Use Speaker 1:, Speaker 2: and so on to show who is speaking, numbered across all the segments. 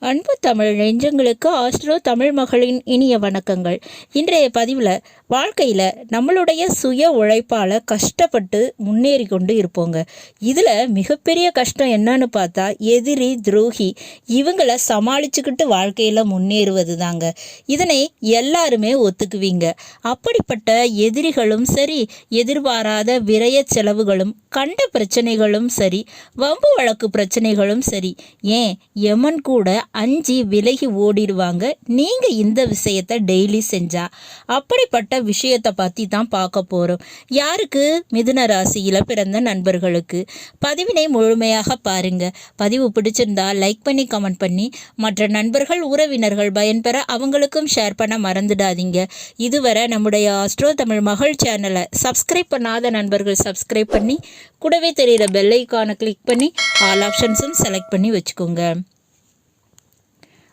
Speaker 1: அன்பு தமிழ் நெஞ்சங்களுக்கு ஆஸ்ட்ரோ தமிழ் மகளின் இனிய வணக்கங்கள். இன்றைய பதிவில் வாழ்க்கையில் நம்மளுடைய சுய உழைப்பால் கஷ்டப்பட்டு முன்னேறி கொண்டு இருப்போங்க. இதில் மிகப்பெரிய கஷ்டம் என்னன்னு பார்த்தா எதிரி, துரோகி இவங்களை சமாளிச்சுக்கிட்டு வாழ்க்கையில் முன்னேறுவது தாங்க. இதனை எல்லாருமே ஒத்துக்குவீங்க. அப்படிப்பட்ட எதிரிகளும் சரி, எதிர்பாராத விரய செலவுகளும், கண்ட பிரச்சனைகளும் சரி, வம்பு வழக்கு பிரச்சனைகளும் சரி, ஏன் யமன் கூட அஞ்சி விலகி ஓடிடுவாங்க நீங்கள் இந்த விஷயத்தை டெய்லி செஞ்சா. அப்படிப்பட்ட விஷயத்தை பற்றி தான் பார்க்க போகிறோம். யாருக்கு? மிதுன ராசியில் பிறந்த நண்பர்களுக்கு. பதிவினை முழுமையாக பாருங்க. பதிவு பிடிச்சிருந்தா லைக் பண்ணி கமெண்ட் பண்ணி மற்ற நண்பர்கள் உறவினர்கள் பயன்பெற அவங்களுக்கும் ஷேர் பண்ண மறந்துடாதீங்க. இதுவரை நம்முடைய ஆஸ்ட்ரோ தமிழ் மகள் சேனலை சப்ஸ்கிரைப் பண்ணாத நண்பர்கள் சப்ஸ்கிரைப் பண்ணி கூடவே தெரிகிற பெல் ஐக்கானை கிளிக் பண்ணி ஆல் ஆப்ஷன்ஸும் செலக்ட் பண்ணி வச்சுக்கோங்க.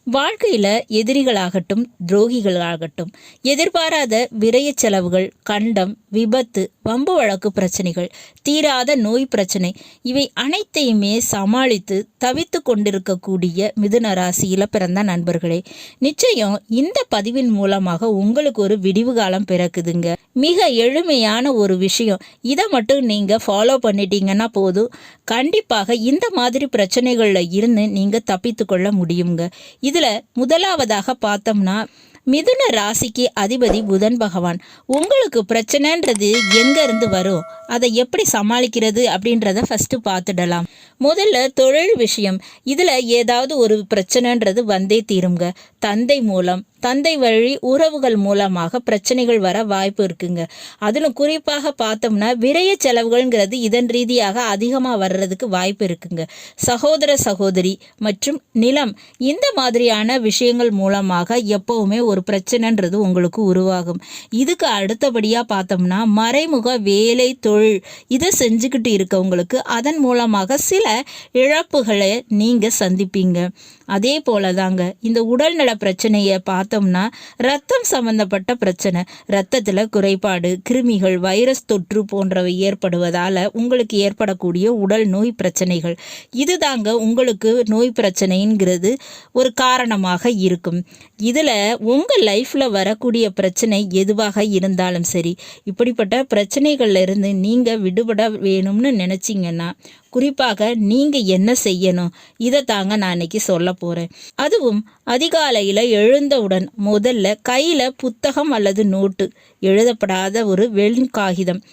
Speaker 1: வாழ்க்கையில் எதிரிகளாகட்டும், துரோகிகளாகட்டும், எதிர்பாராத விரய செலவுகள், கண்டம், விபத்து, வம்பு வழக்கு பிரச்சனைகள், தீராத நோய் பிரச்சனை இவை அனைத்தையுமே சமாளித்து தவித்து கொண்டிருக்கக்கூடிய மிதுன ராசியில் பிறந்த நண்பர்களே, நிச்சயம் இந்த பதிவின் மூலமாக உங்களுக்கு ஒரு விடிவு காலம் பிறக்குதுங்க. மிக எளிமையான ஒரு விஷயம். இதை மட்டும் நீங்கள் ஃபாலோ பண்ணிட்டீங்கன்னா போதும், கண்டிப்பாக இந்த மாதிரி பிரச்சனைகளில் இருந்து நீங்கள் தப்பித்து கொள்ள முடியுங்க. இதில் முதலாவதாக பார்த்தோம்னா, மிதுன ராசிக்கு அதிபதி புதன் பகவான். உங்களுக்கு பிரச்சனைன்றது எங்கேருந்து வரும், அதை எப்படி சமாளிக்கிறது அப்படின்றத ஃபஸ்ட்டு பார்த்துடலாம். முதல்ல தொழில் விஷயம். இதில் ஏதாவது ஒரு பிரச்சனைன்றது வந்தே தீருங்க. தந்தை மூலம், தந்தை வழி உறவுகள் மூலமாக பிரச்சனைகள் வர வாய்ப்பு இருக்குங்க. அதிலும் குறிப்பாக பார்த்தோம்னா விரய செலவுகள்ங்கிறது இதன் ரீதியாக அதிகமாக வர்றதுக்கு வாய்ப்பு இருக்குங்க. சகோதர சகோதரி மற்றும் நிலம் இந்த மாதிரியான விஷயங்கள் மூலமாக எப்போவுமே ஒரு பிரச்சனைன்றது உங்களுக்கு உருவாகும். இதுக்கு அடுத்தபடியாக பார்த்தோம்னா மறைமுக வேலை, தொழில் இதை செஞ்சுக்கிட்டு இருக்கவங்களுக்கு அதன் மூலமாக சில இழப்புகளை நீங்கள் சந்திப்பீங்க. அதே போல தாங்க இந்த உடல்நல பிரச்சனையை பார்த்தோம்னா ரத்தம் சம்பந்தப்பட்ட பிரச்சனை, ரத்தத்தில் குறைபாடு, கிருமிகள், வைரஸ் தொற்று போன்றவை ஏற்படுவதால் உங்களுக்கு ஏற்படக்கூடிய உடல் நோய் பிரச்சனைகள், இது தாங்க உங்களுக்கு நோய் பிரச்சனைங்கிறது ஒரு காரணமாக இருக்கும். இதில் உங்கள் லைஃப்பில் வரக்கூடிய பிரச்சனை எதுவாக இருந்தாலும் சரி, இப்படிப்பட்ட பிரச்சனைகள்ல இருந்து நீங்கள் விடுபட வேணும்னு நினச்சிங்கன்னா குறிப்பாக நீங்கள் என்ன செய்யணும், இதை தாங்க நான் இன்னைக்கு சொல்ல போகிறேன். அதுவும் அதிகாலையில் எழுந்தவுடன் முதல்ல கையில் புத்தகம் அல்லது நோட்டு, எழுதப்படாத ஒரு வெண்காகிதம்,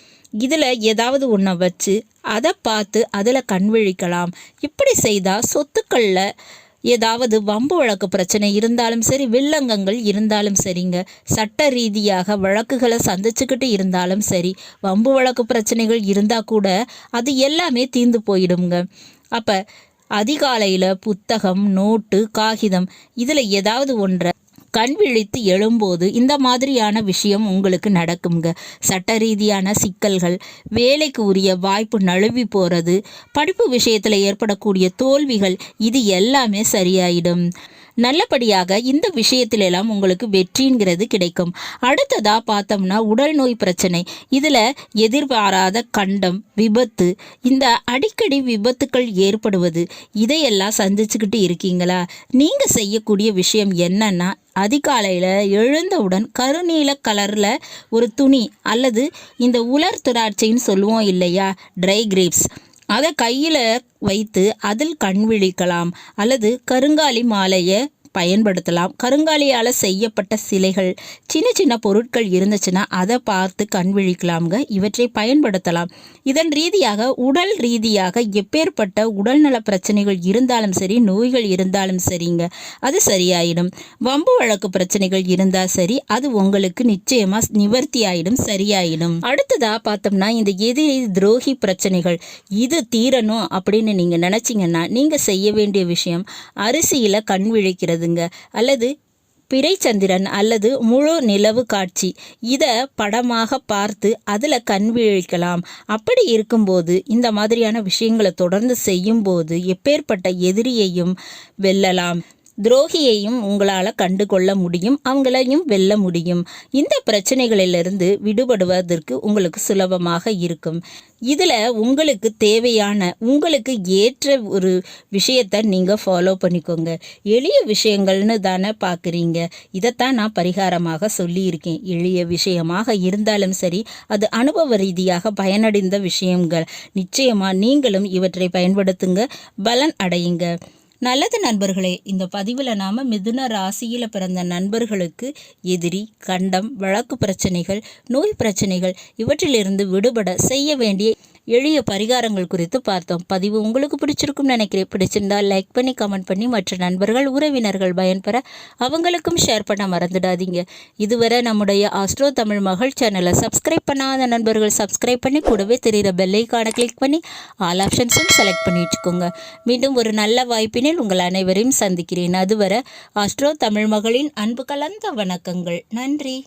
Speaker 1: இதில் ஏதாவது ஒன்றை வச்சு அதை பார்த்து அதில் கண்விழிக்கலாம். இப்படி செய்தால் சொத்துக்களில் ஏதாவது வம்பு வழக்கு பிரச்சனை இருந்தாலும் சரி, வில்லங்கங்கள் இருந்தாலும் சரிங்க, சட்ட ரீதியாக வழக்குகளை சந்திச்சுக்கிட்டு இருந்தாலும் சரி, வம்பு வழக்கு பிரச்சனைகள் இருந்தால் கூட அது எல்லாமே தீர்ந்து போயிடுங்க. அப்போ அதிகாலையில் புத்தகம், நோட்டு, காகிதம் இதில் ஏதாவது ஒன்றை கண் விழித்து எழும்போது இந்த மாதிரியான விஷயம் உங்களுக்கு நடக்குங்க. சட்ட ரீதியான சிக்கல்கள், வேலைக்கு உரிய வாய்ப்பு நழுவி போகிறது, படிப்பு விஷயத்தில் ஏற்படக்கூடிய தோல்விகள் இது எல்லாமே சரியாயிடும். நல்லபடியாக இந்த விஷயத்திலெல்லாம் உங்களுக்கு வெற்றிங்கிறது கிடைக்கும். அடுத்ததாக பார்த்தோம்னா உடல் நோய் பிரச்சனை. இதில் எதிர்பாராத கண்டம், விபத்து, இந்த அடிக்கடி விபத்துக்கள் ஏற்படுவது இதையெல்லாம் சந்திச்சுக்கிட்டு இருக்கீங்களா? நீங்கள் செய்யக்கூடிய விஷயம் என்னன்னா, அதிகாலையில் எழுந்தவுடன் கருநீல கலரில் ஒரு துணி அல்லது இந்த உலர் திராட்சைன்னு சொல்லுவோம் இல்லையா, ட்ரை கிரேப்ஸ், அதை கையில் வைத்து அதில் கண் விழிக்கலாம். அல்லது கருங்காலி மாலையை பயன்படுத்தலாம். கருங்காலியால் செய்யப்பட்ட சிலைகள், சின்ன சின்ன பொருட்கள் இருந்துச்சுன்னா அதை பார்த்து கண் விழிக்கலாம்ங்க. இவற்றை பயன்படுத்தலாம். இதன் ரீதியாக உடல் ரீதியாக எப்பேற்பட்ட உடல்நல பிரச்சனைகள் இருந்தாலும் சரி, நோய்கள் இருந்தாலும் சரிங்க, அது சரியாயிடும். வம்பு வழக்கு பிரச்சனைகள் இருந்தால் சரி, அது உங்களுக்கு நிச்சயமாக நிவர்த்தி ஆயிடும், சரியாயிடும். அடுத்ததாக பார்த்தோம்னா இந்த எதிரி, துரோகி பிரச்சனைகள் இது தீரணும் அப்படின்னு நீங்கள் நினச்சிங்கன்னா நீங்கள் செய்ய வேண்டிய விஷயம் அரிசியில் கண் விழிக்கிறது அல்லது பிறைச்சந்திரன் அல்லது முழு நிலவு காட்சி, இதை படமாக பார்த்து அதில் கண் விழிக்கலாம். அப்படி இருக்கும்போது இந்த மாதிரியான விஷயங்களை தொடர்ந்து செய்யும்போது எப்பேற்பட்ட எதிரியையும் வெல்லலாம். துரோகியையும் உங்களால் கண்டு கொள்ள முடியும், அவங்களையும் வெல்ல முடியும். இந்த பிரச்சனைகளிலிருந்து விடுபடுவதற்கு உங்களுக்கு சுலபமாக இருக்கும். இதில் உங்களுக்கு தேவையான உங்களுக்கு ஏற்ற ஒரு விஷயத்தை நீங்கள் ஃபாலோ பண்ணிக்கோங்க. எளிய விஷயங்கள்னு தானே பார்க்குறீங்க, இதைத்தான் நான் பரிகாரமாக சொல்லியிருக்கேன். எளிய விஷயமாக இருந்தாலும் சரி, அது அனுபவ ரீதியாக பயனடைந்த விஷயங்கள். நிச்சயமாக நீங்களும் இவற்றை பயன்படுத்துங்க, பலன் அடையுங்க. நல்லது நண்பர்களே, இந்த பதிவில் நாம் மிதுன ராசியில் பிறந்த நண்பர்களுக்கு எதிரி, கண்டம், வழக்கு பிரச்சனைகள், நோய் பிரச்சனைகள் இவற்றிலிருந்து விடுபட செய்ய வேண்டிய எளிய பரிகாரங்கள் குறித்து பார்த்தோம். பதிவு உங்களுக்கு பிடிச்சிருக்கும்னு நினைக்கிறேன். பிடிச்சிருந்தால் லைக் பண்ணி கமெண்ட் பண்ணி மற்ற நண்பர்கள் உறவினர்கள் பயன்பெற அவங்களுக்கும் ஷேர் பண்ண மறந்துடாதீங்க. இதுவரை நம்முடைய ஆஸ்ட்ரோ தமிழ் மகள் சேனலை சப்ஸ்கிரைப் பண்ணாத நண்பர்கள் சப்ஸ்கிரைப் பண்ணி கூடவே தெரிகிற பெல்லைக்கான கிளிக் பண்ணி ஆல் ஆப்ஷன்ஸும் செலக்ட் பண்ணி வச்சுக்கோங்க. மீண்டும் ஒரு நல்ல வாய்ப்பினில் உங்கள் அனைவரையும் சந்திக்கிறேன். அதுவரை ஆஸ்ட்ரோ தமிழ் மகளின் அன்பு கலந்த வணக்கங்கள். நன்றி.